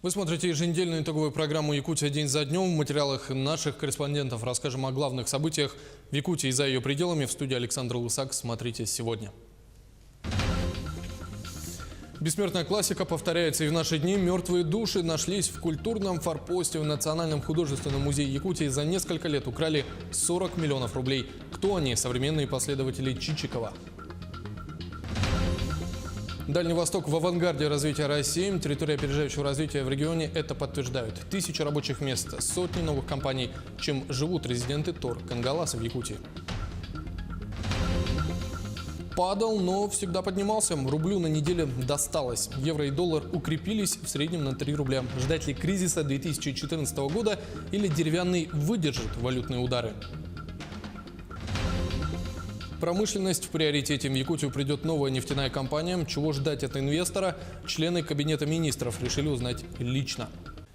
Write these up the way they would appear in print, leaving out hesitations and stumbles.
Вы смотрите еженедельную итоговую программу «Якутия день за днем». В материалах наших корреспондентов расскажем о главных событиях в Якутии и за ее пределами. В студии Александр Лысак. Смотрите сегодня. Бессмертная классика повторяется и в наши дни. Мертвые души нашлись в культурном форпосте в Национальном художественном музее Якутии. За несколько лет украли 40 миллионов рублей. Кто они? Современные последователи Чичикова. Дальний Восток в авангарде развития России. Территория опережающего развития в регионе это подтверждают. Тысячи рабочих мест, сотни новых компаний, чем живут резиденты ТОР Кангаласа в Якутии. Падал, но всегда поднимался. Рублю на неделе досталось. Евро и доллар укрепились в среднем на 3 рубля. Ждать ли кризиса 2014 года или деревянный выдержит валютные удары? Промышленность в приоритете. В Якутию придет новая нефтяная компания. Чего ждать от инвестора? Члены Кабинета министров решили узнать лично.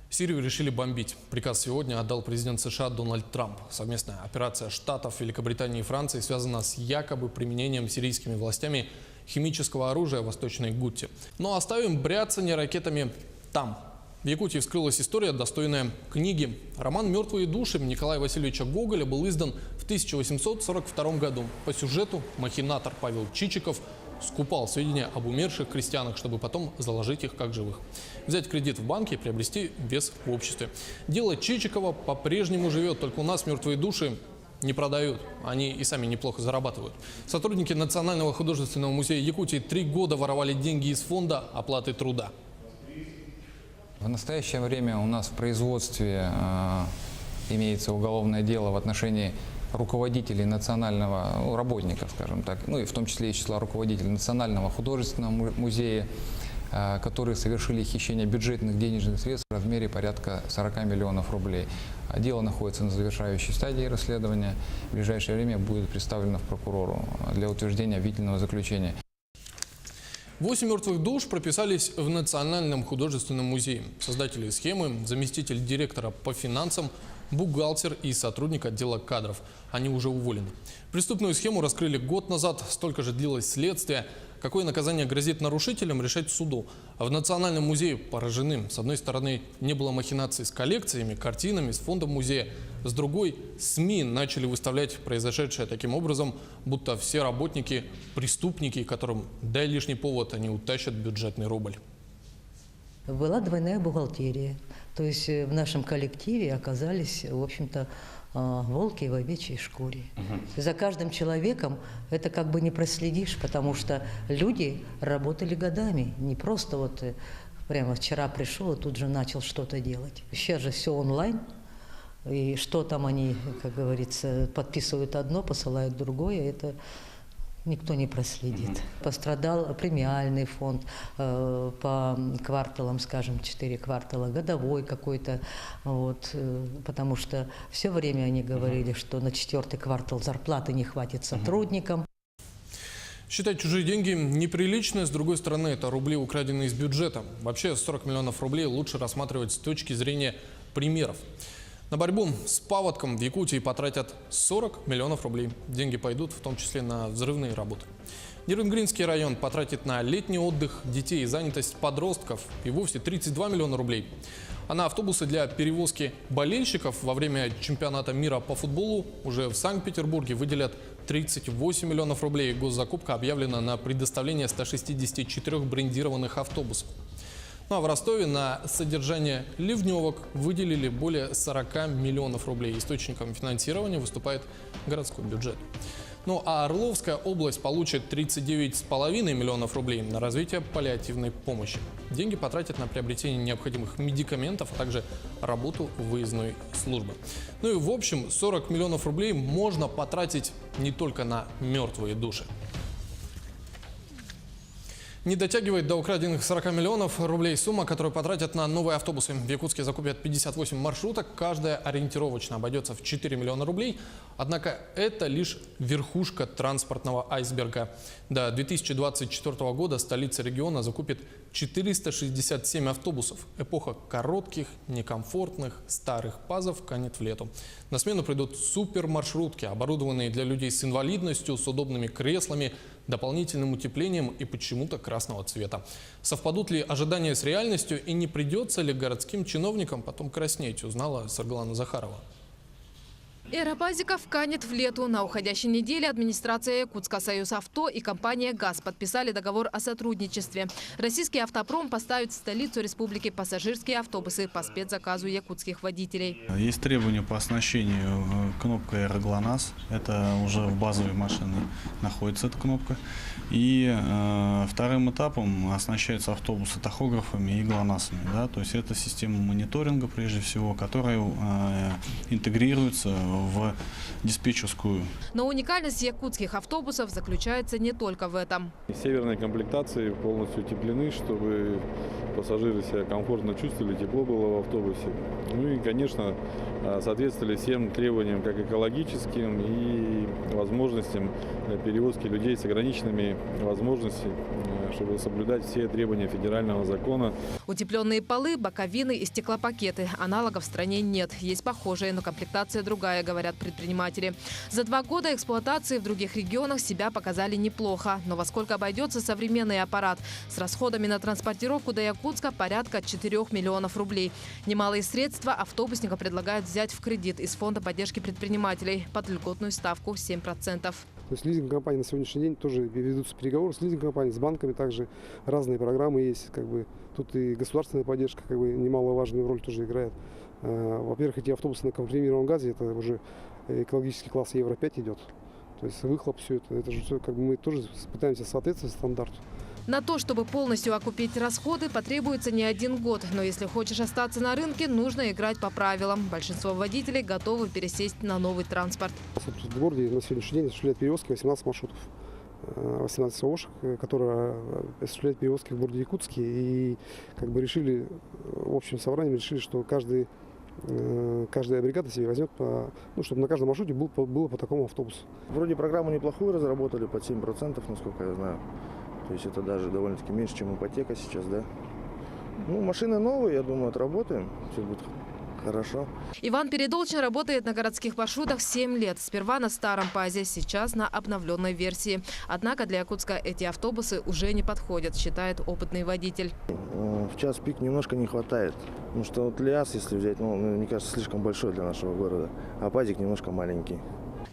Сирию решили бомбить. Приказ сегодня отдал президент США Дональд Трамп. Совместная операция Штатов, Великобритании и Франции связана с якобы применением сирийскими властями химического оружия в Восточной Гутте. Но оставим бряцание ракетами там. В Якутии вскрылась история, достойная книги. Роман «Мертвые души» Николая Васильевича Гоголя был издан в 1842 году. По сюжету махинатор Павел Чичиков скупал сведения об умерших крестьянах, чтобы потом заложить их как живых. Взять кредит в банке и приобрести вес в обществе. Дело Чичикова по-прежнему живет, только у нас мертвые души не продают. Они и сами неплохо зарабатывают. Сотрудники Национального художественного музея Якутии 3 года воровали деньги из фонда оплаты труда. В настоящее время у нас в производстве имеется уголовное дело в отношении руководителей национального, работников, скажем так, ну и в том числе и числа руководителей Национального художественного музея, которые совершили хищение бюджетных денежных средств в размере порядка 40 миллионов рублей. Дело находится на завершающей стадии расследования. В ближайшее время будет представлено в прокурору для утверждения обвинительного заключения. 8 мертвых душ прописались в Национальном художественном музее. Создатели схемы, заместитель директора по финансам, бухгалтер и сотрудник отдела кадров. Они уже уволены. Преступную схему раскрыли год назад, столько же длилось следствие. Какое наказание грозит нарушителям, решать суду. А в Национальном музее поражены. С одной стороны, не было махинаций с коллекциями, картинами, с фондом музея. С другой, СМИ начали выставлять произошедшее таким образом, будто все работники – преступники, которым дай лишний повод, они утащат бюджетный рубль. Была двойная бухгалтерия. То есть в нашем коллективе оказались, в общем-то, волки в овечьей шкуре. За каждым человеком это как бы не проследишь, потому что люди работали годами. Не просто вот прямо вчера пришел и тут же начал что-то делать. Сейчас же все онлайн. И что там они, как говорится, подписывают одно, посылают другое, это никто не проследит. Пострадал премиальный фонд по кварталам, скажем, 4 квартала, годовой какой-то, вот, потому что все время они говорили, что на 4-й квартал зарплаты не хватит сотрудникам. Считать чужие деньги неприлично, с другой стороны, это рубли, украденные из бюджета. Вообще 40 миллионов рублей лучше рассматривать с точки зрения примеров. На борьбу с паводком в Якутии потратят 40 миллионов рублей. Деньги пойдут в том числе на взрывные работы. Нерюнгринский район потратит на летний отдых детей и занятость подростков и вовсе 32 миллиона рублей. А на автобусы для перевозки болельщиков во время чемпионата мира по футболу уже в Санкт-Петербурге выделят 38 миллионов рублей. Госзакупка объявлена на предоставление 164 брендированных автобусов. Ну а в Ростове на содержание ливневок выделили более 40 миллионов рублей. Источником финансирования выступает городской бюджет. Ну а Орловская область получит 39,5 миллионов рублей на развитие паллиативной помощи. Деньги потратят на приобретение необходимых медикаментов, а также работу выездной службы. Ну и в общем 40 миллионов рублей можно потратить не только на мертвые души. Не дотягивает до украденных 40 миллионов рублей сумма, которую потратят на новые автобусы. В Якутске закупят 58 маршруток, каждая ориентировочно обойдется в 4 миллиона рублей. Однако это лишь верхушка транспортного айсберга. До 2024 года столица региона закупит 467 автобусов. Эпоха коротких, некомфортных, старых пазов канет в лету. На смену придут супермаршрутки, оборудованные для людей с инвалидностью, с удобными креслами, дополнительным утеплением и почему-то красного цвета. Совпадут ли ожидания с реальностью и не придется ли городским чиновникам потом краснеть, узнала Саргалана Захарова. Эра пазиков канет в лету. На уходящей неделе администрация Якутска, Союз авто и компания ГАЗ подписали договор о сотрудничестве. Российский автопром поставит в столицу республики пассажирские автобусы по спецзаказу якутских водителей. Есть требования по оснащению кнопкой «ГЛОНАСС». Это уже в базовой машине находится эта кнопка. И вторым этапом оснащаются автобусы тахографами и ГЛОНАССами. Да? То есть это система мониторинга, прежде всего, которая интегрируется в диспетчерскую. Но уникальность якутских автобусов заключается не только в этом. Северные комплектации полностью утеплены, чтобы пассажиры себя комфортно чувствовали, тепло было в автобусе. Ну и, конечно, соответствовали всем требованиям, как экологическим и возможностям для перевозки людей с ограниченными возможностями, чтобы соблюдать все требования федерального закона. Утепленные полы, боковины и стеклопакеты. Аналогов в стране нет. Есть похожие, но комплектация другая, говорят предприниматели. За 2 года эксплуатации в других регионах себя показали неплохо. Но во сколько обойдется современный аппарат? С расходами на транспортировку до Якутска порядка 4 миллионов рублей. Немалые средства автобусника предлагают взять в кредит из фонда поддержки предпринимателей под льготную ставку 7%. То есть лизинг-компании на сегодняшний день тоже ведутся переговоры с лизинг-компанией, с банками также. Разные программы есть. Тут и государственная поддержка немаловажную роль тоже играет. Во-первых, эти автобусы на компримированном газе, это уже экологический класс Евро-5 идет. То есть выхлоп, все это же все, мы тоже пытаемся соответствовать стандарту. На то, чтобы полностью окупить расходы, потребуется не 1 год. Но если хочешь остаться на рынке, нужно играть по правилам. Большинство водителей готовы пересесть на новый транспорт. В городе на сегодняшний день осуществляет перевозки 18 маршрутов. 18 ООшек, которые осуществляют перевозки в городе Якутске. И решили, в общем собрании что каждая бригада себе возьмет, чтобы на каждом маршруте было по такому автобусу. Вроде программу неплохую разработали, под 7%, насколько я знаю. То есть это даже довольно-таки меньше, чем ипотека сейчас, да. Ну, машины новые, я думаю, отработаем, все будет хорошо. Иван Передолчин работает на городских маршрутах 7 лет. Сперва на старом ПАЗе, сейчас на обновленной версии. Однако для Якутска эти автобусы уже не подходят, считает опытный водитель. В час пик немножко не хватает. Потому что вот ЛиАЗ, если взять, мне кажется, слишком большой для нашего города. А ПАЗик немножко маленький.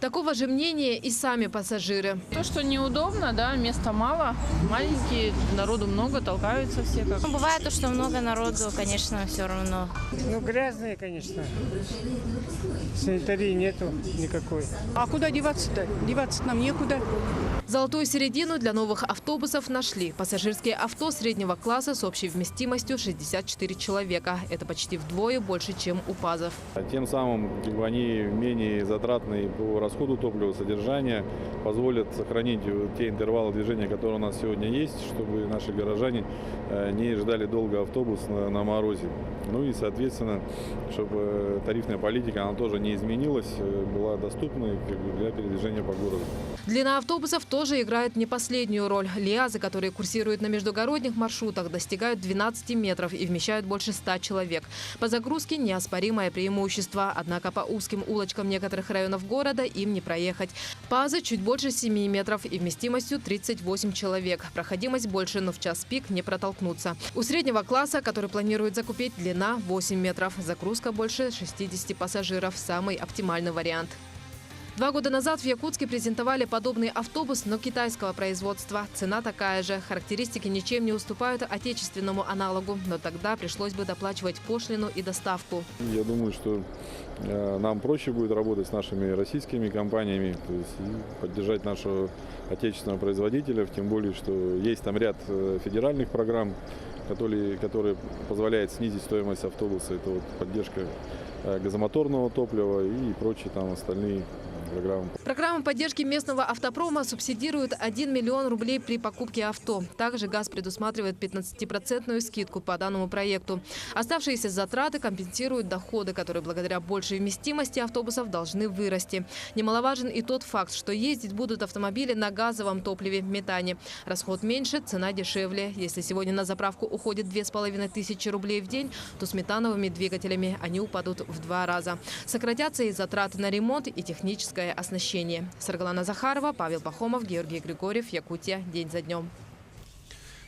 Такого же мнения и сами пассажиры. То, что неудобно, да, места мало, маленькие, народу много, толкаются все. Бывает то, что много народу, конечно, все равно. Грязные, конечно. Санитарии нету никакой. А куда деваться-то? Деваться нам некуда. Золотую середину для новых автобусов нашли. Пассажирские авто среднего класса с общей вместимостью 64 человека. Это почти вдвое больше, чем у ПАЗов. Тем самым они менее затратные по расходу топлива, содержания, позволят сохранить те интервалы движения, которые у нас сегодня есть, чтобы наши горожане не ждали долго автобус на морозе. Ну и, соответственно, чтобы тарифная политика, она тоже не изменилась, была доступна для передвижения по городу. Длина автобусов тоже играет не последнюю роль. ЛиАЗы, которые курсируют на междугородних маршрутах, достигают 12 метров и вмещают больше 100 человек. По загрузке неоспоримое преимущество. Однако по узким улочкам некоторых районов города им не проехать. ПАЗы чуть больше 7 метров и вместимостью 38 человек. Проходимость больше, но в час пик не протолкнуться. У среднего класса, который планирует закупить, длина 8 метров. Загрузка больше 60 пассажиров. Самый оптимальный вариант. 2 года назад в Якутске презентовали подобный автобус, но китайского производства. Цена такая же. Характеристики ничем не уступают отечественному аналогу. Но тогда пришлось бы доплачивать пошлину и доставку. Я думаю, что нам проще будет работать с нашими российскими компаниями, то есть и поддержать нашего отечественного производителя. Тем более, что есть там ряд федеральных программ, которые позволяют снизить стоимость автобуса. Это вот поддержка газомоторного топлива и прочие там остальные программы. Программа поддержки местного автопрома субсидирует 1 миллион рублей при покупке авто. Также ГАЗ предусматривает 15% скидку по данному проекту. Оставшиеся затраты компенсируют доходы, которые благодаря большей вместимости автобусов должны вырасти. Немаловажен и тот факт, что ездить будут автомобили на газовом топливе метане. Расход меньше, цена дешевле. Если сегодня на заправку уходит 2500 рублей в день, то с метановыми двигателями они упадут в 2 раза. Сократятся и затраты на ремонт и техническое оснащение. обучении. Саргалана Захарова, Павел Пахомов, Георгий Григорьев, Якутия. День за днем.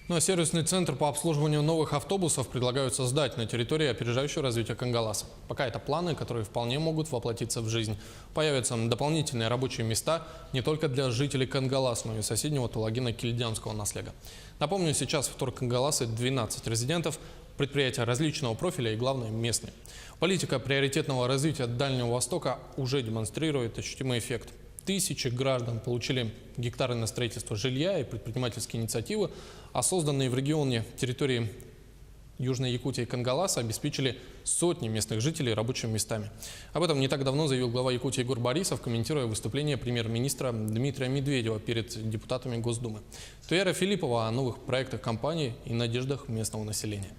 Ну а сервисный центр по обслуживанию новых автобусов предлагают создать на территории опережающего развития Кангаласа. Пока это планы, которые вполне могут воплотиться в жизнь. Появятся дополнительные рабочие места не только для жителей Кангаласа, но и соседнего Тулагина-Кильдянского наследия. Напомню, сейчас в Тор Кангаласе 12 резидентов, предприятия различного профиля и, главное, местные. Политика приоритетного развития Дальнего Востока уже демонстрирует ощутимый эффект. Тысячи граждан получили гектары на строительство жилья и предпринимательские инициативы, а созданные в регионе территории Южной Якутии и Кангаласа обеспечили сотни местных жителей рабочими местами. Об этом не так давно заявил глава Якутии Егор Борисов, комментируя выступление премьер-министра Дмитрия Медведева перед депутатами Госдумы. Туяра Филиппова о новых проектах компании и надеждах местного населения.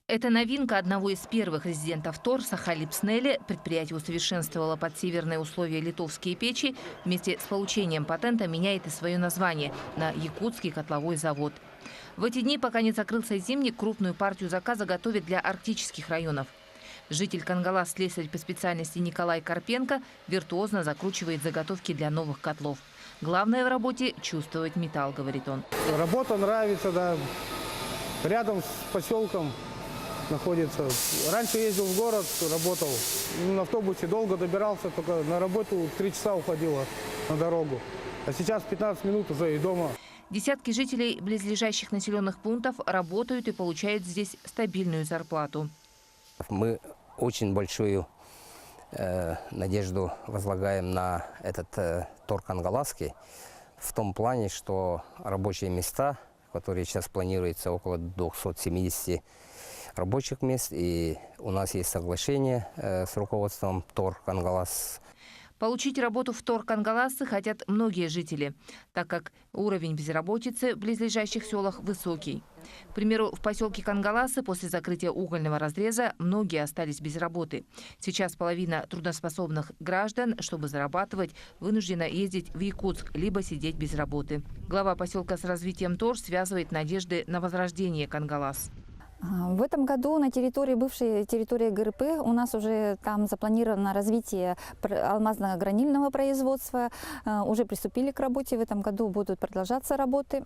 Это новинка одного из первых резидентов ТОР Сахали Пснели. Предприятие усовершенствовало под северные условия литовские печи. Вместе с получением патента меняет и свое название на Якутский котловой завод. В эти дни, пока не закрылся зимник, крупную партию заказа готовят для арктических районов. Житель Кангалас, слесарь по специальности Николай Карпенко, виртуозно закручивает заготовки для новых котлов. Главное в работе – чувствовать металл, говорит он. Работа нравится, да. Рядом с поселком находится. Раньше ездил в город, работал. На автобусе долго добирался, только на работу 3 часа уходило на дорогу. А сейчас 15 минут уже и дома. Десятки жителей близлежащих населенных пунктов работают и получают здесь стабильную зарплату. Мы очень большую надежду возлагаем на этот Тор Кангаласский в том плане, что рабочие места, которые сейчас планируются, около 270 рабочих мест, и у нас есть соглашение с руководством Тор Кангалас. Получить работу в Тор Кангаласы хотят многие жители, так как уровень безработицы в близлежащих селах высокий. К примеру, в поселке Кангаласы после закрытия угольного разреза многие остались без работы. Сейчас половина трудоспособных граждан, чтобы зарабатывать, вынуждена ездить в Якутск, либо сидеть без работы. Глава поселка с развитием Тор связывает надежды на возрождение Кангалас. В этом году на территории, бывшей территории ГРП, у нас уже там запланировано развитие алмазно-гранильного производства. Уже приступили к работе, в этом году будут продолжаться работы.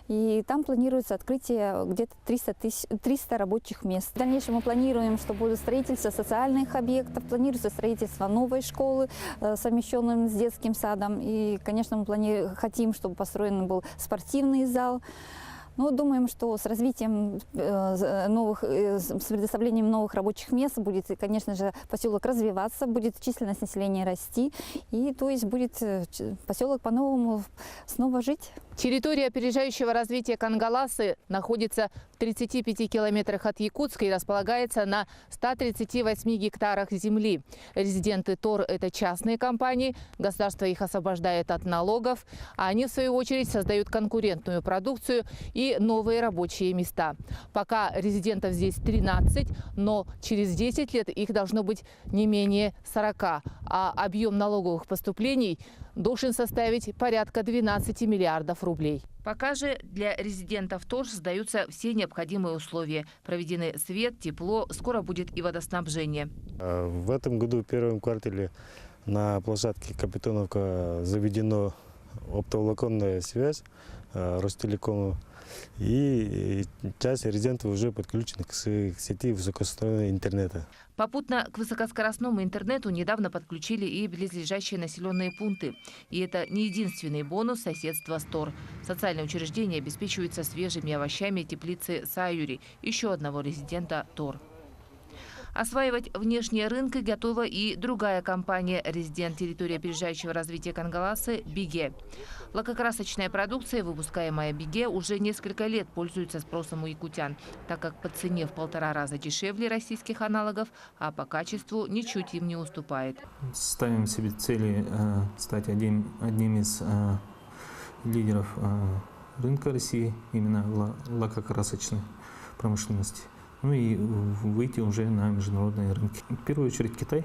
И там планируется открытие где-то 300 рабочих мест. В дальнейшем мы планируем, что будет строительство социальных объектов, планируется строительство новой школы, совмещенной с детским садом. И, конечно, мы хотим, чтобы построен был спортивный зал. Но думаем, что с развитием с предоставлением новых рабочих мест будет, конечно же, поселок развиваться, будет численность населения расти, и то есть будет поселок по-новому снова жить. Территория опережающего развития Кангаласы находится в 35 километрах от Якутска и располагается на 138 гектарах земли. Резиденты ТОР – это частные компании, государство их освобождает от налогов, а они, в свою очередь, создают конкурентную продукцию и новые рабочие места. Пока резидентов здесь 13, но через 10 лет их должно быть не менее 40, а объем налоговых поступлений должен составить порядка 12 миллиардов рублей. Пока же для резидентов ТОР создаются все необходимые условия. Проведены свет, тепло, скоро будет и водоснабжение. В этом году в первом квартале на площадке Капитоновка заведена оптоволоконная связь Ростелекома. И часть резидентов уже подключена к сети высокоскоростного интернета. Попутно к высокоскоростному интернету недавно подключили и близлежащие населенные пункты. И это не единственный бонус соседства с ТОР. Социальные учреждения обеспечиваются свежими овощами теплицы Саюри, еще одного резидента ТОР. Осваивать внешние рынки готова и другая компания, резидент территории опережающего развития Кангаласы «Биге». Лакокрасочная продукция, выпускаемая «Биге», уже несколько лет пользуется спросом у якутян, так как по цене в 1,5 раза дешевле российских аналогов, а по качеству ничуть им не уступает. Ставим себе цели стать одним из лидеров рынка России, именно лакокрасочной промышленности. Ну и выйти уже на международные рынки. В первую очередь Китай.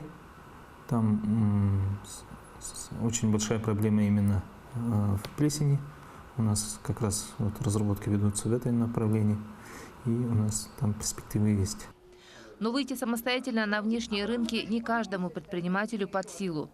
Там очень большая проблема именно в плесени. У нас как раз разработки ведутся в этом направлении. и у нас там перспективы есть. Но выйти самостоятельно на внешние рынки не каждому предпринимателю под силу.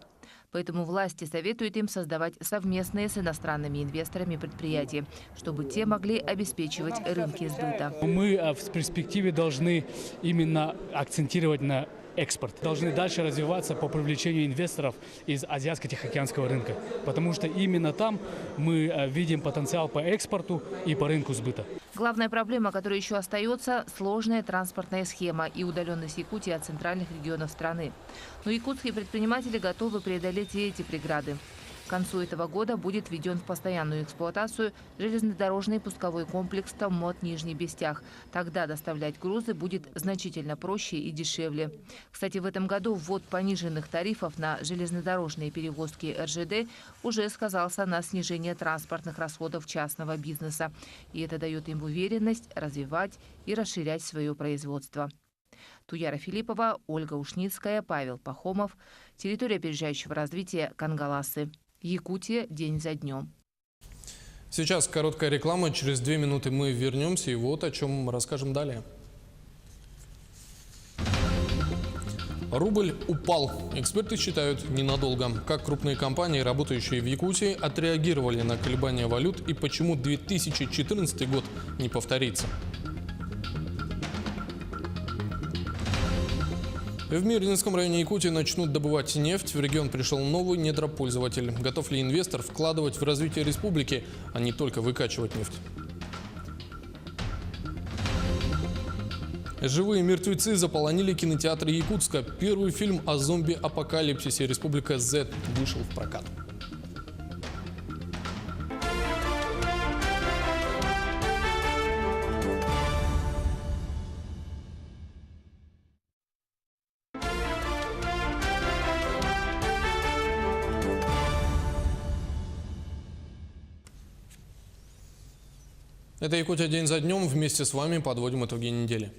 Поэтому власти советуют им создавать совместные с иностранными инвесторами предприятия, чтобы те могли обеспечивать рынки сбыта. Мы в перспективе должны именно акцентировать на экспорт. Должны дальше развиваться по привлечению инвесторов из азиатско-тихоокеанского рынка, потому что именно там мы видим потенциал по экспорту и по рынку сбыта. Главная проблема, которая еще остается – сложная транспортная схема и удаленность Якутии от центральных регионов страны. Но якутские предприниматели готовы преодолеть и эти преграды. К концу этого года будет введен в постоянную эксплуатацию железнодорожный пусковой комплекс Томмот-Нижний Бестях. Тогда доставлять грузы будет значительно проще и дешевле. Кстати, в этом году ввод пониженных тарифов на железнодорожные перевозки РЖД уже сказался на снижении транспортных расходов частного бизнеса. И это дает им уверенность развивать и расширять свое производство. Туяра Филиппова, Ольга Ушницкая, Павел Пахомов. Территория опережающего развития Кангаласы. Якутия день за днем. Сейчас короткая реклама. Через 2 минуты мы вернемся. И вот о чем расскажем далее. Рубль упал. Эксперты считают, ненадолго. Как крупные компании, работающие в Якутии, отреагировали на колебания валют и почему 2014 год не повторится. В Мирнинском районе Якутии начнут добывать нефть. В регион пришел новый недропользователь. Готов ли инвестор вкладывать в развитие республики, а не только выкачивать нефть? Живые мертвецы заполонили кинотеатры Якутска. Первый фильм о зомби-апокалипсисе «Республика Z» вышел в прокат. Это Якутия день за днем. Вместе с вами подводим итоги недели.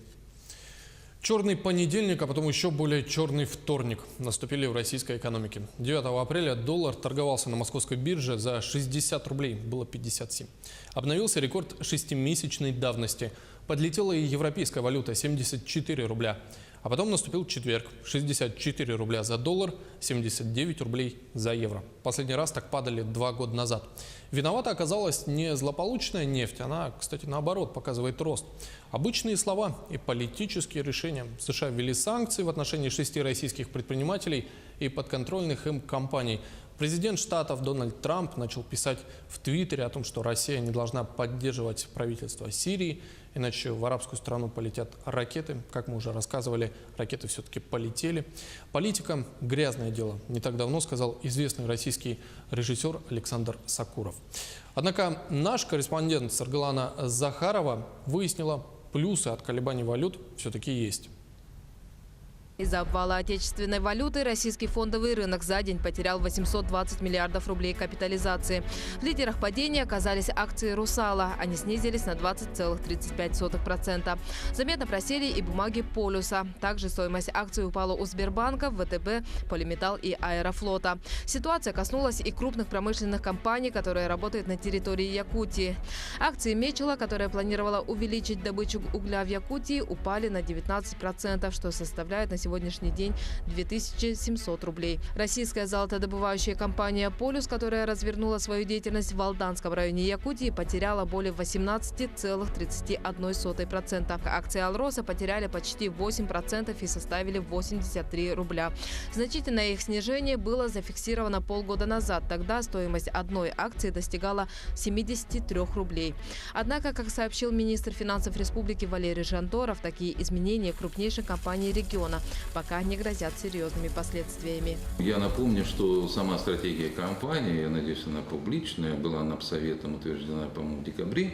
Черный понедельник, а потом еще более черный вторник наступили в российской экономике. 9 апреля доллар торговался на московской бирже за 60 рублей, было 57. Обновился рекорд 6-месячной давности. Подлетела и европейская валюта – 74 рубля. А потом наступил четверг – 64 рубля за доллар, 79 рублей за евро. Последний раз так падали 2 года назад. Виновата оказалась не злополучная нефть, она, кстати, наоборот, показывает рост. Обычные слова и политические решения. США ввели санкции в отношении 6 российских предпринимателей и подконтрольных им компаний. Президент Штатов Дональд Трамп начал писать в Твиттере о том, что Россия не должна поддерживать правительство Сирии, иначе в арабскую страну полетят ракеты. Как мы уже рассказывали, ракеты все-таки полетели. Политика – грязное дело. Не так давно сказал известный российский режиссер Александр Сакуров. Однако наш корреспондент Саргалана Захарова выяснила, плюсы от колебаний валют все-таки есть. Из-за обвала отечественной валюты российский фондовый рынок за день потерял 820 миллиардов рублей капитализации. В лидерах падения оказались акции «Русала». Они снизились на 20,35%. Заметно просели и бумаги «Полюса». Также стоимость акций упала у Сбербанка, ВТБ, Полиметалл и Аэрофлота. Ситуация коснулась и крупных промышленных компаний, которые работают на территории Якутии. Акции Мечела, которая планировала увеличить добычу угля в Якутии, упали на 19%, что составляет на сегодняшний день 2700 рублей. Российская золотодобывающая компания «Полюс», которая развернула свою деятельность в Алданском районе Якутии, потеряла более 18,31%. Акции «Алроса» потеряли почти 8% и составили 83 рубля. Значительное их снижение было зафиксировано полгода назад. Тогда стоимость одной акции достигала 73 рублей. Однако, как сообщил министр финансов республики Валерий Жандоров, такие изменения крупнейших компаний региона пока не грозят серьезными последствиями. Я напомню, что сама стратегия компании, я надеюсь, она публичная, была Напсоветом утверждена, по-моему, в декабре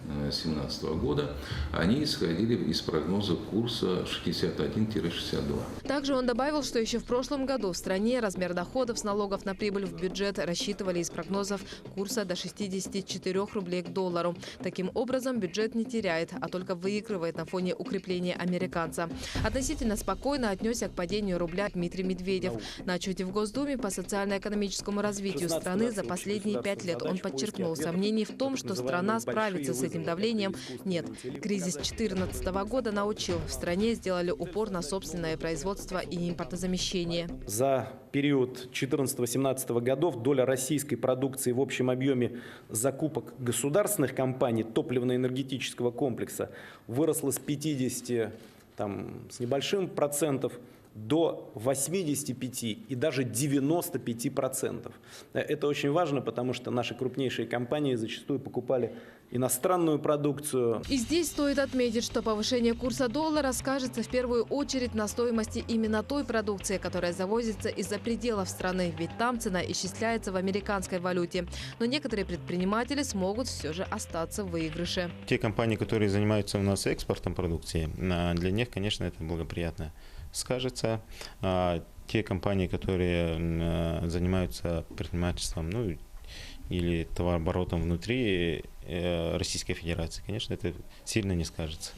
2017 года, они исходили из прогноза курса 61-62. Также он добавил, что еще в прошлом году в стране размер доходов с налогов на прибыль в бюджет рассчитывали из прогнозов курса до 64 рублей к доллару. Таким образом, бюджет не теряет, а только выигрывает на фоне укрепления американца. Относительно спокойно отнесся к падению рубля Дмитрий Медведев. На отчете в Госдуме по социально-экономическому развитию страны за последние 5 лет он подчеркнул, сомнений в том, что страна справится с этим средним давлением нет. Кризис 2014 года научил. В стране сделали упор на собственное производство и импортозамещение. За период 2014-2017 годов доля российской продукции в общем объеме закупок государственных компаний топливно-энергетического комплекса выросла с 50 с небольшим процентов до 85 и даже 95%. Это очень важно, потому что наши крупнейшие компании зачастую покупали иностранную продукцию. И здесь стоит отметить, что повышение курса доллара скажется в первую очередь на стоимости именно той продукции, которая завозится из-за пределов страны, ведь там цена исчисляется в американской валюте. Но некоторые предприниматели смогут все же остаться в выигрыше. Те компании, которые занимаются у нас экспортом продукции, для них, конечно, это благоприятно скажется. Те компании, которые занимаются предпринимательством, или товарооборотом внутри Российской Федерации, конечно, это сильно не скажется.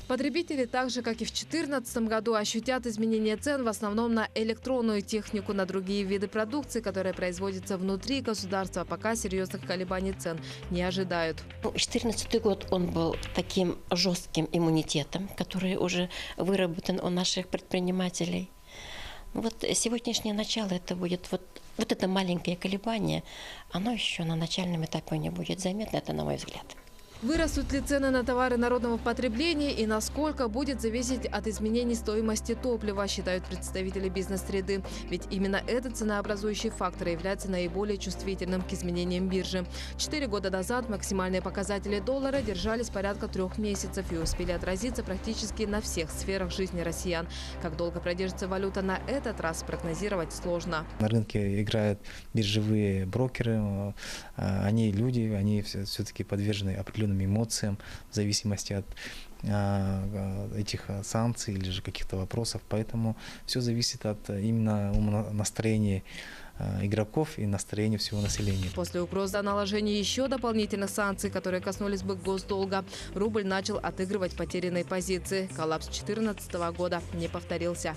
Потребители, так же как и в 2014 году, ощутят изменения цен в основном на электронную технику, на другие виды продукции, которые производятся внутри государства, пока серьезных колебаний цен не ожидают. 2014 год он был таким жестким иммунитетом, который уже выработан у наших предпринимателей. Вот сегодняшнее начало, это будет вот это маленькое колебание, оно еще на начальном этапе не будет заметно, это на мой взгляд. Вырастут ли цены на товары народного потребления и насколько будет зависеть от изменений стоимости топлива, считают представители бизнес-среды. Ведь именно этот ценообразующий фактор является наиболее чувствительным к изменениям биржи. 4 года назад максимальные показатели доллара держались порядка 3 месяцев и успели отразиться практически на всех сферах жизни россиян. Как долго продержится валюта на этот раз, прогнозировать сложно. На рынке играют биржевые брокеры, они люди, они все-таки подвержены определенным эмоциям в зависимости от этих санкций или же каких-то вопросов. Поэтому все зависит от именно настроения игроков и настроения всего населения. После угрозы о наложении еще дополнительных санкций, которые коснулись бы госдолга, рубль начал отыгрывать потерянные позиции. Коллапс 2014 года не повторился.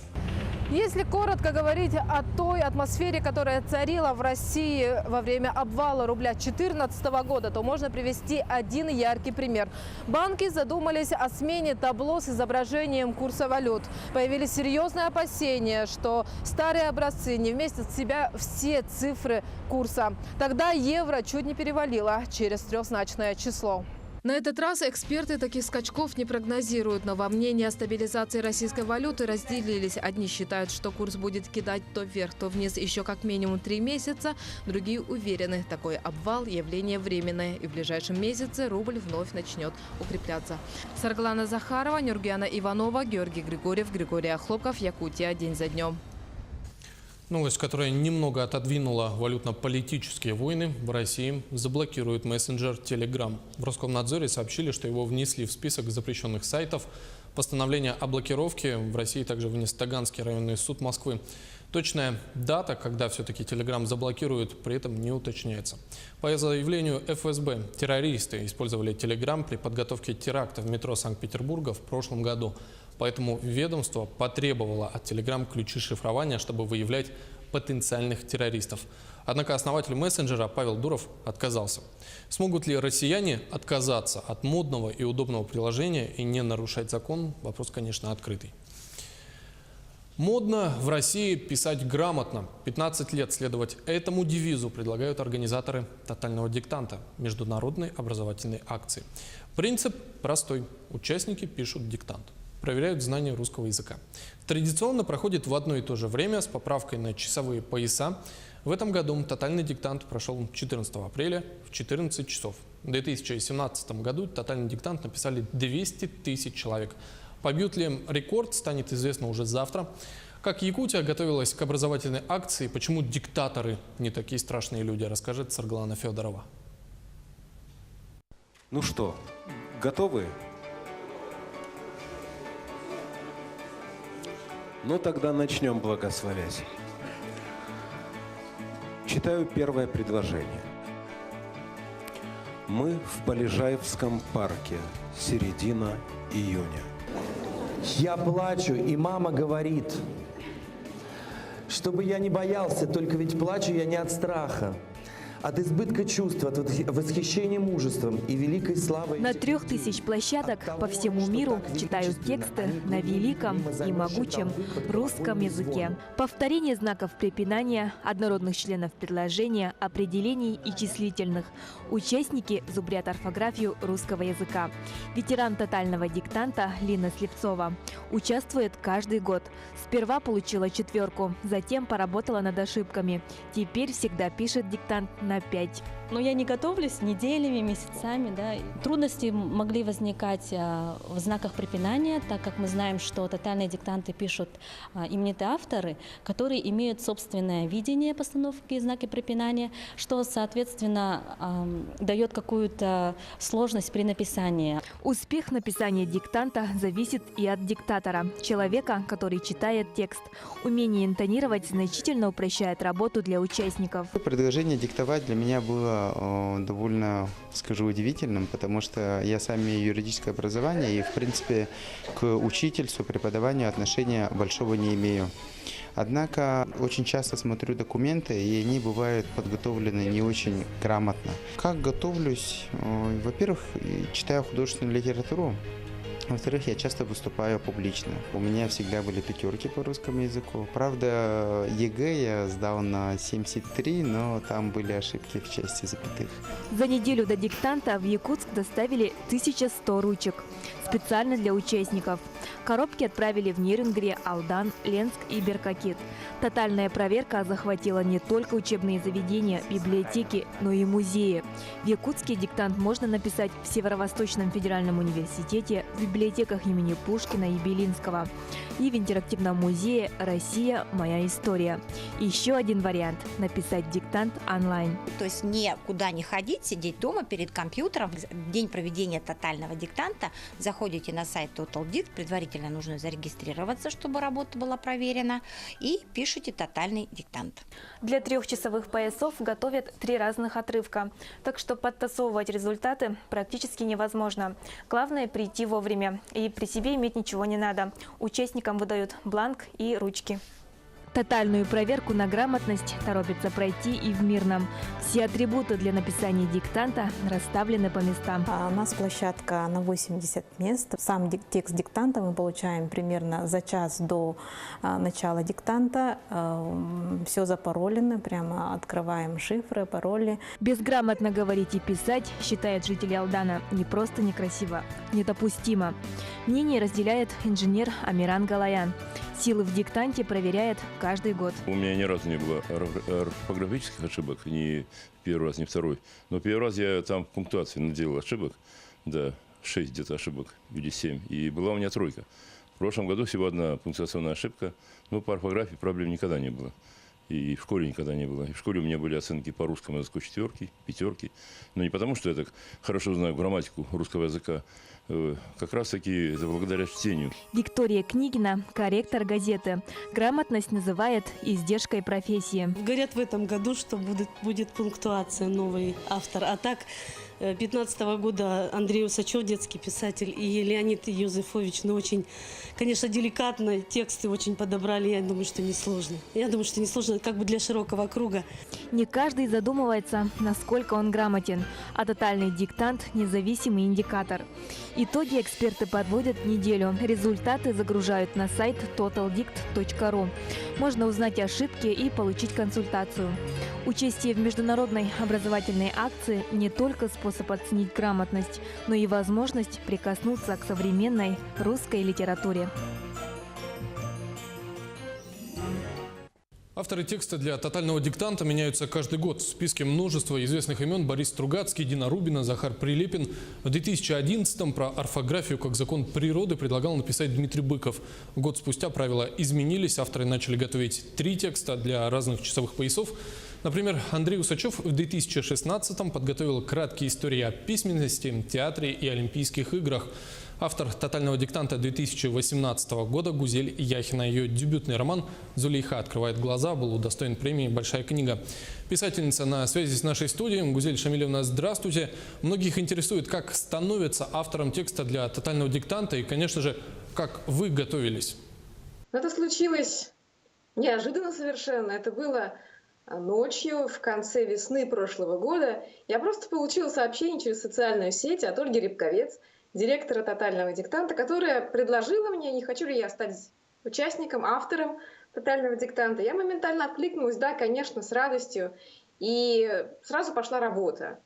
Если коротко говорить о той атмосфере, которая царила в России во время обвала рубля 2014 года, то можно привести один яркий пример. Банки задумались о смене табло с изображением курса валют. Появились серьезные опасения, что старые образцы не вместят в себя все цифры курса. Тогда евро чуть не перевалило через трехзначное число. На этот раз эксперты таких скачков не прогнозируют, но во мнении о стабилизации российской валюты разделились. Одни считают, что курс будет кидать то вверх, то вниз еще как минимум 3 месяца. Другие уверены, такой обвал – явление временное, и в ближайшем месяце рубль вновь начнет укрепляться. Сарглана Захарова, Нюргиана Иванова, Георгий Григорьев, Григорий Охлопков, Якутия. День за днем. Новость, которая немного отодвинула валютно-политические войны. В России заблокируют мессенджер Telegram. В Роскомнадзоре сообщили, что его внесли в список запрещенных сайтов. Постановление о блокировке в России также вынес Таганский районный суд Москвы. Точная дата, когда все-таки Telegram заблокируют, при этом не уточняется. По заявлению ФСБ, террористы использовали Telegram при подготовке теракта в метро Санкт-Петербурга в прошлом году. Поэтому ведомство потребовало от Telegram ключи шифрования, чтобы выявлять потенциальных террористов. Однако основатель мессенджера Павел Дуров отказался. Смогут ли россияне отказаться от модного и удобного приложения и не нарушать закон? Вопрос, конечно, открытый. Модно в России писать грамотно. 15 лет следовать этому девизу предлагают организаторы «Тотального диктанта» – международной образовательной акции. Принцип простой. Участники пишут диктант. Проверяют знания русского языка. Традиционно проходит в одно и то же время с поправкой на часовые пояса. В этом году тотальный диктант прошел 14 апреля в 14 часов. В 2017 году тотальный диктант написали 200 тысяч человек. Побьют ли рекорд, станет известно уже завтра. Как Якутия готовилась к образовательной акции, почему диктаторы не такие страшные люди, расскажет Сарглана Федорова. Ну что, готовы? Ну тогда начнем благословять. Читаю первое предложение. Мы в Полежаевском парке, середина июня. Я плачу, и мама говорит, чтобы я не боялся, только ведь плачу я не от страха, от избытка чувств, от восхищения мужеством и великой славой. На 3000 площадок по всему миру читают тексты на великом и могучем русском языке. Повторение знаков препинания, однородных членов предложения, определений и числительных. Участники зубрят орфографию русского языка. Ветеран тотального диктанта Лина Слепцова участвует каждый год. Сперва получила 4, затем поработала над ошибками. Теперь всегда пишет диктант на 5. Но я не готовлюсь неделями, месяцами. Да. Трудности могли возникать в знаках препинания, так как мы знаем, что тотальные диктанты пишут именитые авторы, которые имеют собственное видение постановки и знаки препинания, что, соответственно, дает какую-то сложность при написании. Успех написания диктанта зависит и от диктатора, человека, который читает текст. Умение интонировать значительно упрощает работу для участников. Предложение диктовать для меня было довольно, скажу, удивительным, потому что я сам имею юридическое образование и, в принципе, к учительству, преподаванию отношения большого не имею. Однако очень часто смотрю документы, и они бывают подготовлены не очень грамотно. Как готовлюсь? Во-первых, читаю художественную литературу. Во-вторых, я часто выступаю публично. У меня всегда были 5 по русскому языку. Правда, ЕГЭ я сдал на 73, но там были ошибки в части запятых. За неделю до диктанта в Якутск доставили 1100 ручек. Специально для участников. Коробки отправили в Нерюнгри, Алдан, Ленск и Беркакит. Тотальная проверка захватила не только учебные заведения, библиотеки, но и музеи. В Якутске диктант можно написать в Северо-Восточном федеральном университете, в библиотеках имени Пушкина и Белинского и в интерактивном музее «Россия. Моя история». Еще один вариант – написать диктант онлайн. То есть никуда не ходить, сидеть дома перед компьютером. В день проведения тотального диктанта заходите на сайт TotalDict, предварительно нужно зарегистрироваться, чтобы работа была проверена, и пишите тотальный диктант. Для 3-часовых поясов готовят 3 разных отрывка, так что подтасовывать результаты практически невозможно. Главное – прийти вовремя, и при себе иметь ничего не надо. Участникам выдают бланк и ручки. Тотальную проверку на грамотность торопится пройти и в Мирном. Все атрибуты для написания диктанта расставлены по местам. У нас площадка на 80 мест. Сам текст диктанта мы получаем примерно за час до начала диктанта. Все запаролено, прямо открываем шифры, пароли. Безграмотно говорить и писать, считают жители Алдана, не просто некрасиво, недопустимо. Мнение разделяет инженер Амиран Галаян. Силы в диктанте проверяет каждый год. У меня ни разу не было орфографических ошибок, ни первый раз, ни второй. Но первый раз я там в пунктуации наделал ошибок, да, 6 где-то ошибок или 7, и была у меня 3. В прошлом году всего 1 пунктуационная ошибка, но по орфографии проблем никогда не было. И в школе никогда не было. И в школе у меня были оценки по русскому языку 4, 5. Но не потому, что я так хорошо знаю грамматику русского языка, как раз таки это благодаря чтению. Виктория Книгина, корректор газеты. Грамотность называет издержкой профессии. Говорят в этом году, что будет пунктуация, новый автор. А так, 2015 года Андрей Усачев, детский писатель, и Леонид Юзефович, очень, конечно, деликатно тексты очень подобрали. Я думаю, что несложно. Как бы для широкого круга. Не каждый задумывается, насколько он грамотен, а тотальный диктант – независимый индикатор. Итоги эксперты подводят неделю. Результаты загружают на сайт totaldict.ru. Можно узнать ошибки и получить консультацию. Участие в международной образовательной акции не только способ оценить грамотность, но и возможность прикоснуться к современной русской литературе. Авторы текста для тотального диктанта меняются каждый год. В списке множество известных имен: Борис Стругацкий, Дина Рубина, Захар Прилепин. В 2011-м про орфографию как закон природы предлагал написать Дмитрий Быков. Год спустя правила изменились. Авторы начали готовить 3 текста для разных часовых поясов. Например, Андрей Усачев в 2016-м подготовил краткие истории о письменности, театре и Олимпийских играх. Автор тотального диктанта 2018 года Гузель Яхина. Ее дебютный роман «Зулейха открывает глаза» был удостоен премии «Большая книга». Писательница на связи с нашей студией. Гузель Шамилевна, здравствуйте. Многих интересует, как становится автором текста для тотального диктанта и, конечно же, как вы готовились. Это случилось неожиданно совершенно. Это было ночью в конце весны прошлого года я просто получила сообщение через социальную сеть от Ольги Рябковец, директора «Тотального диктанта», которая предложила мне, не хочу ли я стать участником, автором «Тотального диктанта». Я моментально откликнулась, да, конечно, с радостью. И сразу пошла работа.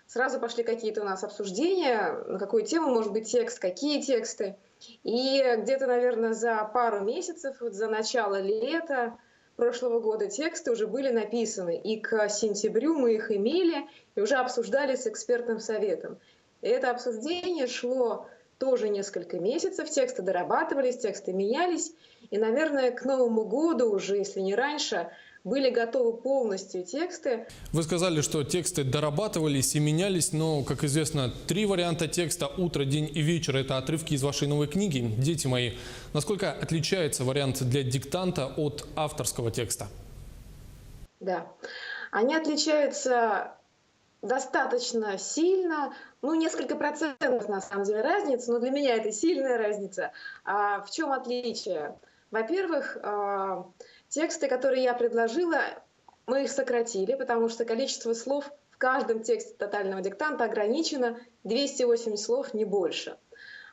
Сразу пошли какие-то у нас обсуждения, на какую тему может быть текст, какие тексты. И где-то, наверное, за пару месяцев, вот за начало лета прошлого года тексты уже были написаны. И к сентябрю мы их имели и уже обсуждали с экспертным советом. И это обсуждение шло тоже несколько месяцев, тексты дорабатывались, тексты менялись. И, наверное, к Новому году уже, если не раньше, были готовы полностью тексты. Вы сказали, что тексты дорабатывались и менялись, но, как известно, 3 варианта текста «Утро», «День» и «Вечер» – это отрывки из вашей новой книги «Дети мои». Насколько отличается вариант для диктанта от авторского текста? Да, они отличаются достаточно сильно, ну, несколько процентов на самом деле разница, но для меня это сильная разница. А в чем отличие? Во-первых, тексты, которые я предложила, мы их сократили, потому что количество слов в каждом тексте тотального диктанта ограничено 280 слов, не больше.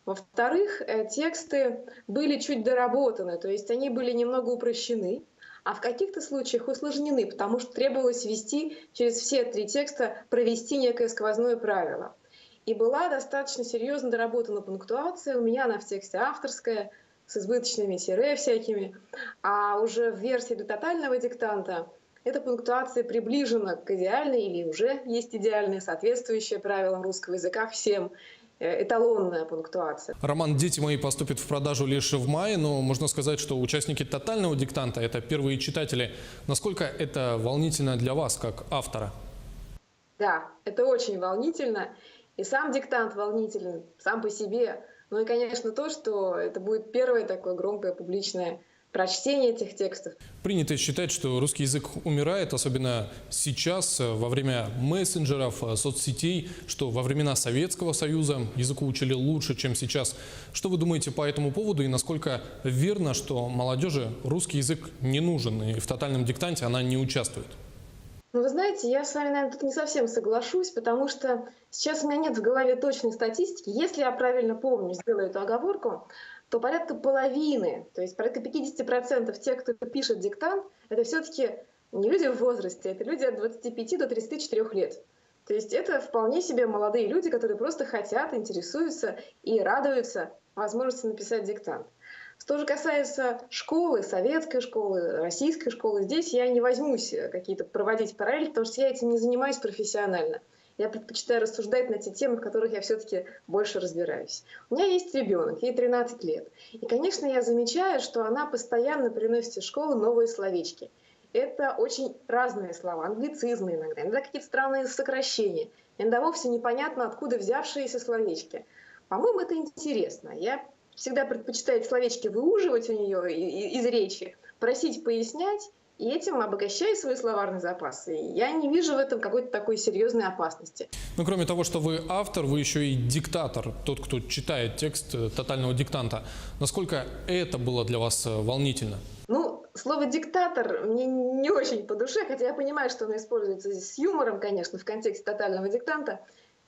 Во-вторых, тексты были чуть доработаны, то есть они были немного упрощены, а в каких-то случаях усложнены, потому что требовалось ввести через все 3 текста, провести некое сквозное правило. И была достаточно серьезно доработана пунктуация, у меня она в тексте авторская, с избыточными тире всякими, а уже в версии для тотального диктанта эта пунктуация приближена к идеальной или уже есть идеальная, соответствующая правилам русского языка всем, эталонная пунктуация. Роман «Дети мои» поступит в продажу лишь в мае, но можно сказать, что участники тотального диктанта – это первые читатели. Насколько это волнительно для вас, как автора? Да, это очень волнительно. И сам диктант волнителен сам по себе. Ну и, конечно, то, что это будет первое такое громкое публичное прочтение этих текстов. Принято считать, что русский язык умирает, особенно сейчас, во время мессенджеров, соцсетей, что во времена Советского Союза языку учили лучше, чем сейчас. Что вы думаете по этому поводу и насколько верно, что молодежи русский язык не нужен и в тотальном диктанте она не участвует? Ну, вы знаете, я с вами, наверное, тут не совсем соглашусь, потому что сейчас у меня нет в голове точной статистики. Если я правильно помню, сделаю эту оговорку, то порядка половины, то есть порядка 50% тех, кто пишет диктант, это все-таки не люди в возрасте, это люди от 25 до 34 лет. То есть это вполне себе молодые люди, которые просто хотят, интересуются и радуются возможности написать диктант. Что же касается школы, советской школы, российской школы, здесь я не возьмусь какие-то проводить параллели, потому что я этим не занимаюсь профессионально. Я предпочитаю рассуждать на те темы, в которых я все-таки больше разбираюсь. У меня есть ребенок, ей 13 лет. И, конечно, я замечаю, что она постоянно приносит из школы новые словечки. Это очень разные слова, англицизмы иногда какие-то странные сокращения. Иногда вовсе непонятно, откуда взявшиеся словечки. По-моему, это интересно. Я всегда предпочитаю эти словечки выуживать у нее из речи, просить пояснять, и этим обогащаю свой словарный запас. И я не вижу в этом какой-то такой серьезной опасности. Ну, кроме того, что вы автор, вы еще и диктатор, тот, кто читает текст тотального диктанта. Насколько это было для вас волнительно? Ну, слово «диктатор» мне не очень по душе, хотя я понимаю, что оно используется с юмором, конечно, в контексте тотального диктанта.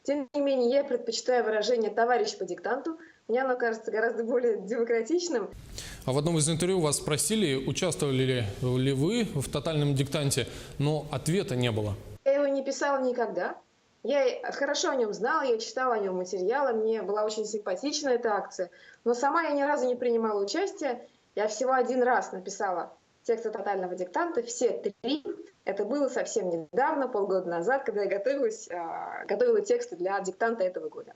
Тем не менее, я предпочитаю выражение «товарищ по диктанту». Мне оно кажется гораздо более демократичным. А в одном из интервью вас спросили, участвовали ли вы в тотальном диктанте, но ответа не было. Я его не писала никогда. Я хорошо о нем знала, я читала о нем материалы, мне была очень симпатична эта акция. Но сама я ни разу не принимала участия. Я всего 1 раз написала тексты тотального диктанта, все 3. Это было совсем недавно, полгода назад, когда я готовила тексты для диктанта этого года.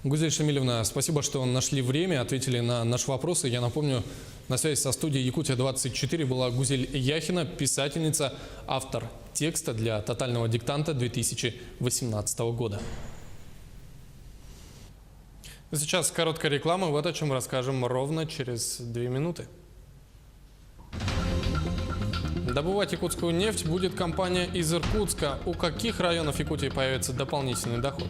Гузель Шамилевна, спасибо, что нашли время, ответили на наши вопросы. Я напомню, на связи со студией Якутия-24 была Гузель Яхина, писательница, автор текста для тотального диктанта 2018 года. Сейчас короткая реклама, вот о чем расскажем ровно через 2 минуты. Добывать якутскую нефть будет компания из Иркутска. У каких районов Якутии появится дополнительный доход?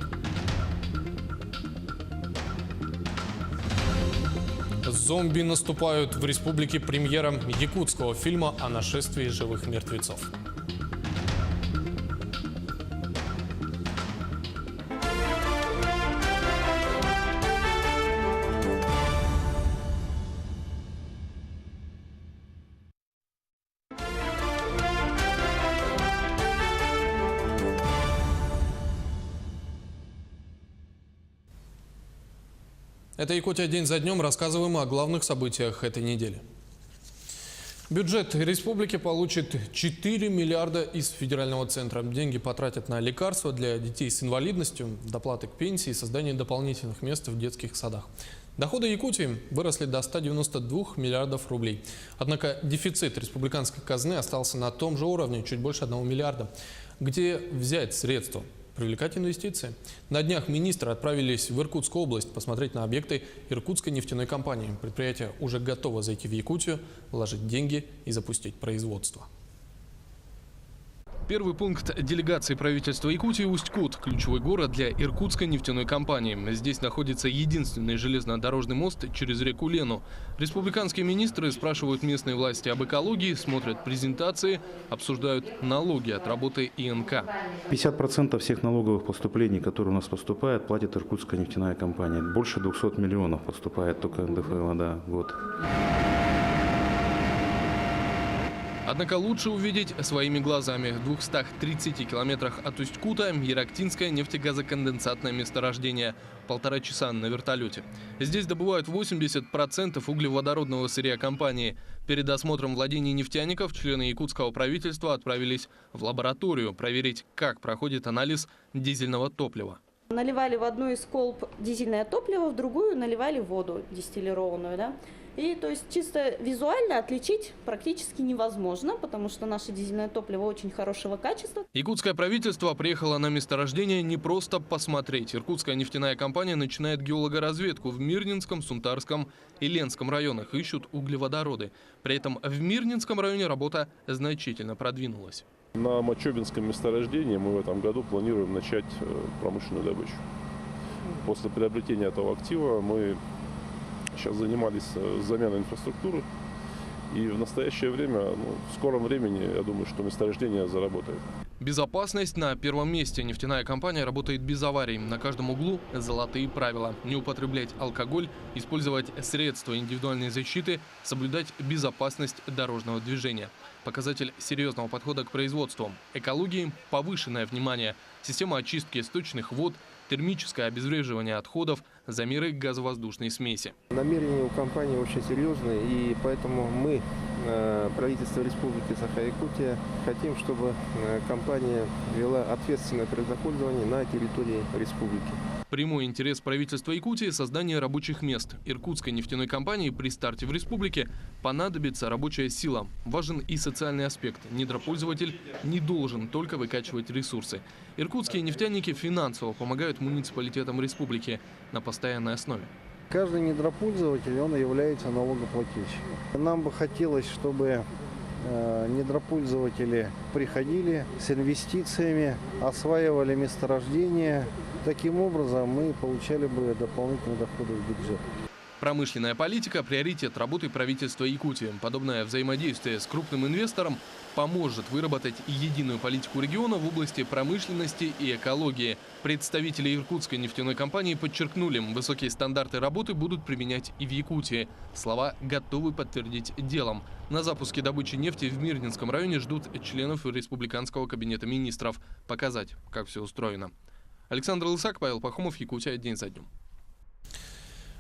Зомби наступают в республике, премьера якутского фильма о нашествии живых мертвецов. Это «Якутия день за днем». Рассказываем о главных событиях этой недели. Бюджет республики получит 4 миллиарда из федерального центра. Деньги потратят на лекарства для детей с инвалидностью, доплаты к пенсии и создание дополнительных мест в детских садах. Доходы Якутии выросли до 192 миллиардов рублей. Однако дефицит республиканской казны остался на том же уровне, чуть больше 1 миллиарда. Где взять средства? Привлекать инвестиции. На днях министры отправились в Иркутскую область посмотреть на объекты Иркутской нефтяной компании. Предприятие уже готово зайти в Якутию, вложить деньги и запустить производство. Первый пункт делегации правительства Якутии – Усть-Кут, ключевой город для Иркутской нефтяной компании. Здесь находится единственный железнодорожный мост через реку Лену. Республиканские министры спрашивают местные власти об экологии, смотрят презентации, обсуждают налоги от работы ИНК. 50% всех налоговых поступлений, которые у нас поступают, платит Иркутская нефтяная компания. Больше 200 миллионов поступает только НДФЛ в год. Однако лучше увидеть своими глазами. В 230 километрах от Усть-Кута Ярактинское нефтегазоконденсатное месторождение. 1,5 часа на вертолете. Здесь добывают 80% углеводородного сырья компании. Перед осмотром владений нефтяников члены якутского правительства отправились в лабораторию проверить, как проходит анализ дизельного топлива. Наливали в одну из колб дизельное топливо, в другую наливали воду дистиллированную, да? И то есть чисто визуально отличить практически невозможно, потому что наше дизельное топливо очень хорошего качества. Якутское правительство приехало на месторождение не просто посмотреть. Иркутская нефтяная компания начинает геологоразведку в Мирнинском, Сунтарском и Ленском районах. Ищут углеводороды. При этом в Мирнинском районе работа значительно продвинулась. На Мочобинском месторождении мы в этом году планируем начать промышленную добычу. После приобретения этого актива мы сейчас занимались заменой инфраструктуры. И в настоящее время, в скором времени, я думаю, что месторождение заработает. Безопасность на первом месте. Нефтяная компания работает без аварий. На каждом углу золотые правила. Не употреблять алкоголь, использовать средства индивидуальной защиты, соблюдать безопасность дорожного движения. Показатель серьезного подхода к производству. Экологии – повышенное внимание. Система очистки сточных вод, термическое обезвреживание отходов, замеры газовоздушной смеси. Намерения у компании очень серьезные, и поэтому мы, правительство Республики Саха-Якутия, хотим, чтобы компания вела ответственное природопользование на территории республики. Прямой интерес правительства Якутии – создание рабочих мест. Иркутской нефтяной компании при старте в республике понадобится рабочая сила. Важен и социальный аспект. Недропользователь не должен только выкачивать ресурсы. Иркутские нефтяники финансово помогают муниципалитетам республики на постоянной основе. Каждый недропользователь, он является налогоплательщиком. Нам бы хотелось, чтобы недропользователи приходили с инвестициями, осваивали месторождения. Таким образом мы получали бы дополнительные доходы в бюджет. Промышленная политика – приоритет работы правительства Якутии. Подобное взаимодействие с крупным инвестором поможет выработать единую политику региона в области промышленности и экологии. Представители Иркутской нефтяной компании подчеркнули, высокие стандарты работы будут применять и в Якутии. Слова готовы подтвердить делом. На запуске добычи нефти в Мирнинском районе ждут членов Республиканского кабинета министров. Показать, как все устроено. Александр Лысак, Павел Пахомов, Якутия день за днем.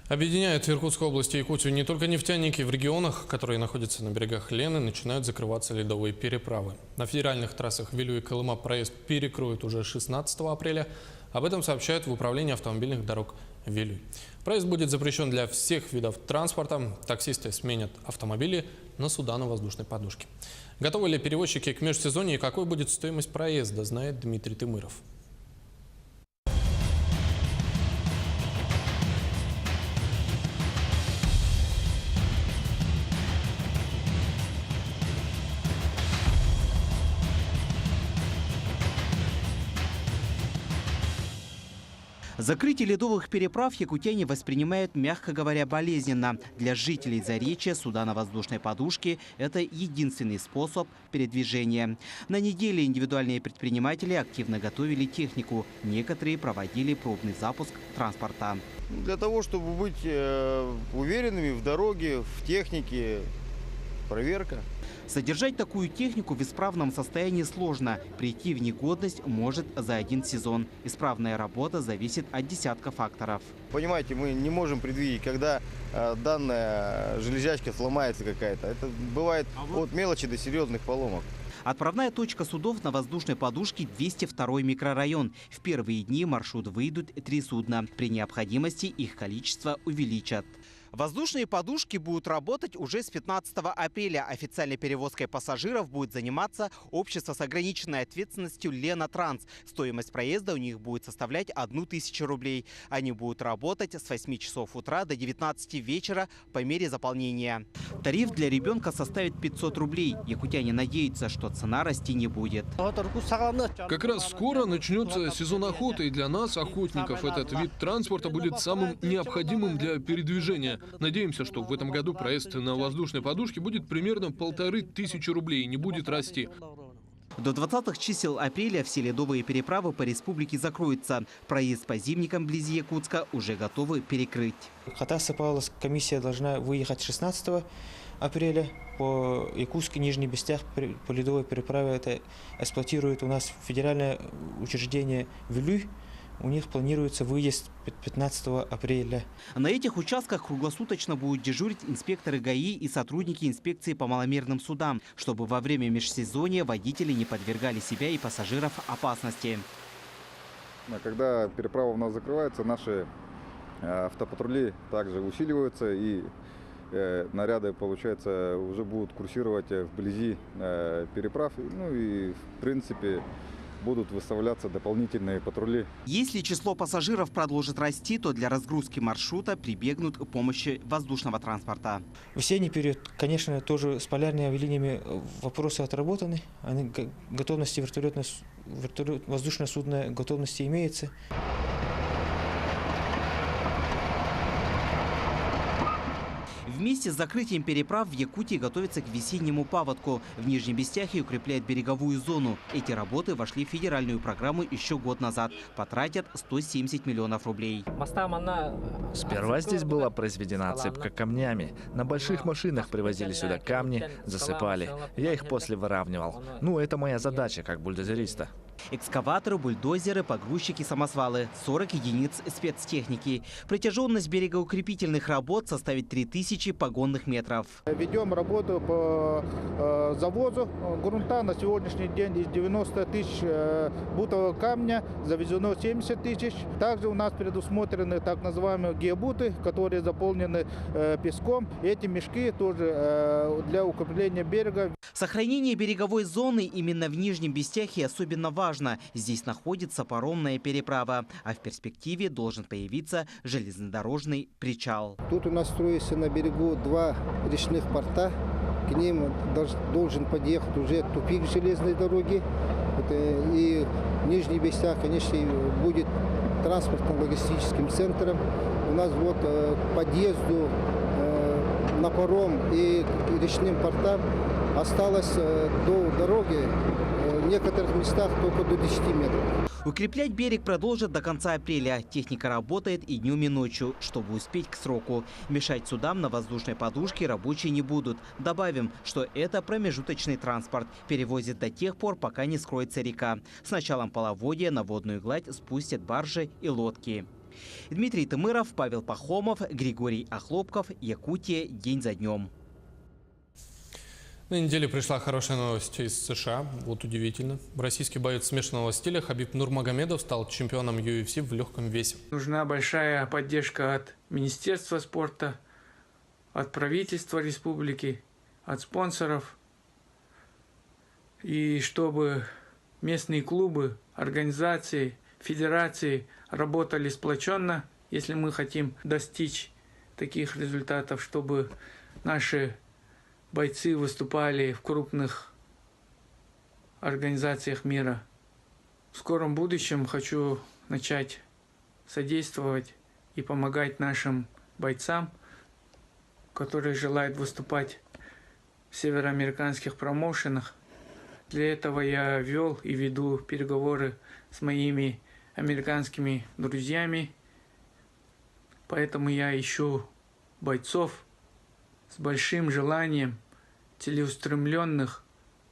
Объединяют в Иркутской области Якутию не только нефтяники. В регионах, которые находятся на берегах Лены, начинают закрываться ледовые переправы. На федеральных трассах Вилю и Колыма проезд перекроют уже 16 апреля. Об этом сообщают в управлении автомобильных дорог Вилю. Проезд будет запрещен для всех видов транспорта. Таксисты сменят автомобили на суда на воздушной подушке. Готовы ли перевозчики к межсезонью и какой будет стоимость проезда, знает Дмитрий Тымыров. Закрытие ледовых переправ якутяне воспринимают, мягко говоря, болезненно. Для жителей Заречья суда на воздушной подушке – это единственный способ передвижения. На неделе индивидуальные предприниматели активно готовили технику. Некоторые проводили пробный запуск транспорта. Для того, чтобы быть уверенными в дороге, в технике, проверка. Содержать такую технику в исправном состоянии сложно. Прийти в негодность может за один сезон. Исправная работа зависит от десятка факторов. Понимаете, мы не можем предвидеть, когда данная железячка сломается какая-то. Это бывает от мелочи до серьезных поломок. Отправная точка судов на воздушной подушке 202-й микрорайон. В первые дни маршрут выйдут 3 судна. При необходимости их количество увеличат. Воздушные подушки будут работать уже с 15 апреля. Официальной перевозкой пассажиров будет заниматься общество с ограниченной ответственностью «Лена Транс». Стоимость проезда у них будет составлять 1000 рублей. Они будут работать с 8 часов утра до 19 вечера по мере заполнения. Тариф для ребенка составит 500 рублей. Якутяне надеются, что цена расти не будет. Как раз скоро начнется сезон охоты, и для нас, охотников, этот вид транспорта будет самым необходимым для передвижения. Надеемся, что в этом году проезд на воздушной подушке будет примерно 1500 рублей и не будет расти. До 20-х чисел апреля все ледовые переправы по республике закроются. Проезд по зимникам вблизи Якутска уже готовы перекрыть. Хатаса-Павловск комиссия должна выехать 16 апреля. По Якутску, Нижний Бестях, по ледовой переправе это эксплуатирует у нас федеральное учреждение «Вилюй». У них планируется выезд 15 апреля. На этих участках круглосуточно будут дежурить инспекторы ГАИ и сотрудники инспекции по маломерным судам, чтобы во время межсезонья водители не подвергали себя и пассажиров опасности. Когда переправа у нас закрывается, наши автопатрули также усиливаются, и наряды, получается, уже будут курсировать вблизи переправ. Ну и в принципе будут выставляться дополнительные патрули. Если число пассажиров продолжит расти, то для разгрузки маршрута прибегнут к помощи воздушного транспорта. В осенний период, конечно, тоже с полярными авиалиниями вопросы отработаны. Они, готовности воздушное судно готовности имеется. Вместе с закрытием переправ в Якутии готовятся к весеннему паводку. В Нижнем Бестяхе укрепляют береговую зону. Эти работы вошли в федеральную программу еще год назад. Потратят 170 миллионов рублей. Сперва здесь была произведена отсыпка камнями. На больших машинах привозили сюда камни, засыпали. Я их после выравнивал. Ну, это моя задача как бульдозериста. Экскаваторы, бульдозеры, погрузчики, самосвалы. 40 единиц спецтехники. Протяженность берегоукрепительных работ составит 3000 погонных метров. Ведем работу по завозу грунта. На сегодняшний день из 90 тысяч бутового камня завезено 70 тысяч. Также у нас предусмотрены так называемые геобуты, которые заполнены песком. Эти мешки тоже для укрепления берега. Сохранение береговой зоны именно в Нижнем Бестяхе особенно важно. Здесь находится паромная переправа, а в перспективе должен появиться железнодорожный причал. Тут у нас строится на берегу 2 речных порта. К ним должен подъехать уже тупик железной дороги. И Нижний Бестях, конечно, будет транспортно-логистическим центром. У нас вот к подъезду на паром и речным портам осталось до дороги в некоторых местах только до 10 метров. Укреплять берег продолжат до конца апреля. Техника работает и днем, и ночью, чтобы успеть к сроку. Мешать судам на воздушной подушке рабочие не будут. Добавим, что это промежуточный транспорт. Перевозит до тех пор, пока не скроется река. С началом половодья на водную гладь спустят баржи и лодки. Дмитрий Тымыров, Павел Пахомов, Григорий Охлопков. Якутия. День за днем. На неделе пришла хорошая новость из США. Вот удивительно. Российский боец смешанного стиля Хабиб Нурмагомедов стал чемпионом UFC в легком весе. Нужна большая поддержка от Министерства спорта, от правительства республики, от спонсоров. И чтобы местные клубы, организации, федерации работали сплоченно, если мы хотим достичь таких результатов, чтобы наши бойцы выступали в крупных организациях мира. В скором будущем хочу начать содействовать и помогать нашим бойцам, которые желают выступать в североамериканских промоушенах. Для этого я вел и веду переговоры с моими американскими друзьями. Поэтому я ищу бойцов с большим желанием, целеустремленных,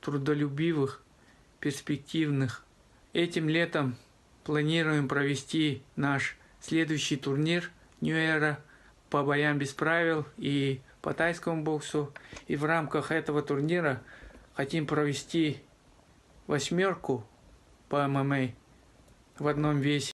трудолюбивых, перспективных. Этим летом планируем провести наш следующий турнир New Era по боям без правил и по тайскому боксу. И в рамках этого турнира хотим провести 8 по ММА в одном весе.